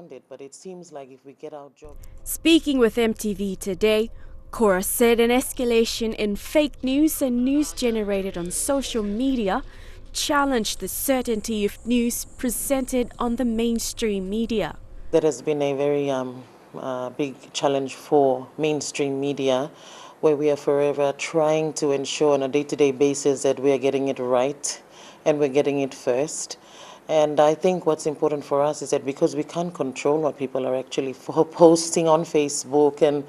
around it, but it seems like if we get our job. Speaking with MTV today, Kora said an escalation in fake news and news generated on social media challenged the certainty of news presented on the mainstream media. That has been a very big challenge for mainstream media, where we are forever trying to ensure on a day-to-day basis that we are getting it right and we're getting it first. And I think what's important for us is that because we can't control what people are actually posting on Facebook and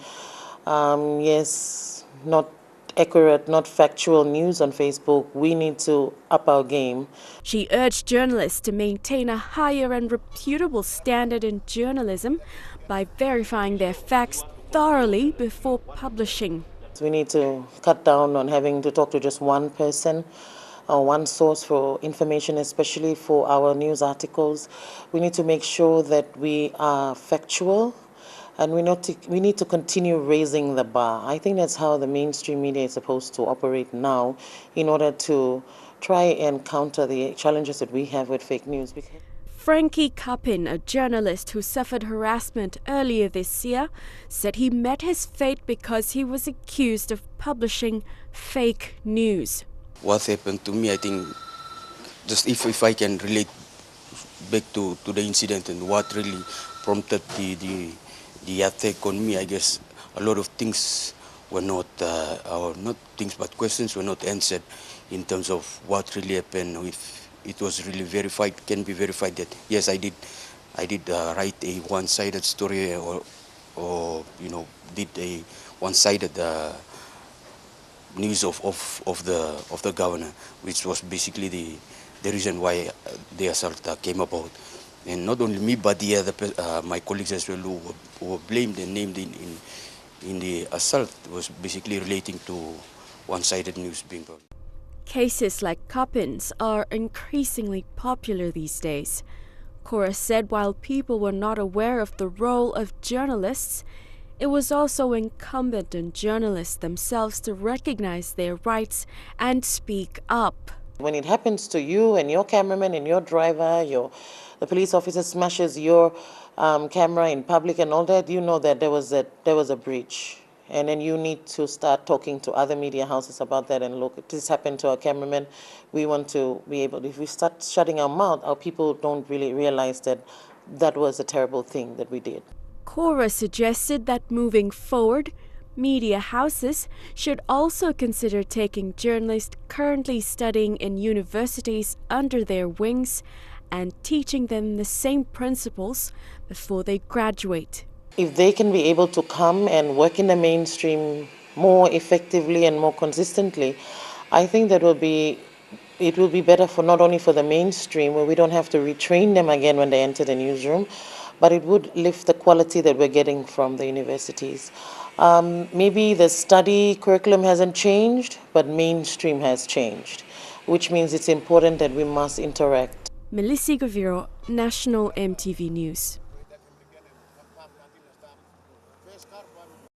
yes, not accurate, not factual news on Facebook, we need to up our game. She urged journalists to maintain a higher and reputable standard in journalism by verifying their facts thoroughly before publishing. We need to cut down on having to talk to just one person or one source for information, especially for our news articles. We need to make sure that we are factual, and we need to continue raising the bar. I think that's how the mainstream media is supposed to operate now in order to try and counter the challenges that we have with fake news. Frankie Kapin, a journalist who suffered harassment earlier this year, said he met his fate because he was accused of publishing fake news. What happened to me, I think, just if I can relate back to the incident and what really prompted the attack on me, I guess a lot of things were not, or not things, but questions were not answered in terms of what really happened. If it was really verified, can be verified that yes, I did write a one-sided story, or did a one-sided news of the governor, which was basically the reason why the assault came about. And not only me, but the other my colleagues as well who were blamed and named in the assault was basically relating to one-sided news being published. Cases like Kapin's are increasingly popular these days. Kora said while people were not aware of the role of journalists, it was also incumbent on journalists themselves to recognize their rights and speak up. When it happens to you and your cameraman and your driver, the police officer smashes your camera in public and all that, you know that there was a breach. And then you need to start talking to other media houses about that and look, this happened to our cameraman. We want to be able, if we start shutting our mouth, our people don't really realize that that was a terrible thing that we did. Kora suggested that moving forward, media houses should also consider taking journalists currently studying in universities under their wings and teaching them the same principles before they graduate. If they can be able to come and work in the mainstream more effectively and more consistently, I think it will be better for not only for the mainstream, where we don't have to retrain them again when they enter the newsroom, but it would lift the quality that we're getting from the universities. Maybe the study curriculum hasn't changed, but mainstream has changed, which means it's important that we must interact. Melissa Goviro, National EMTV News.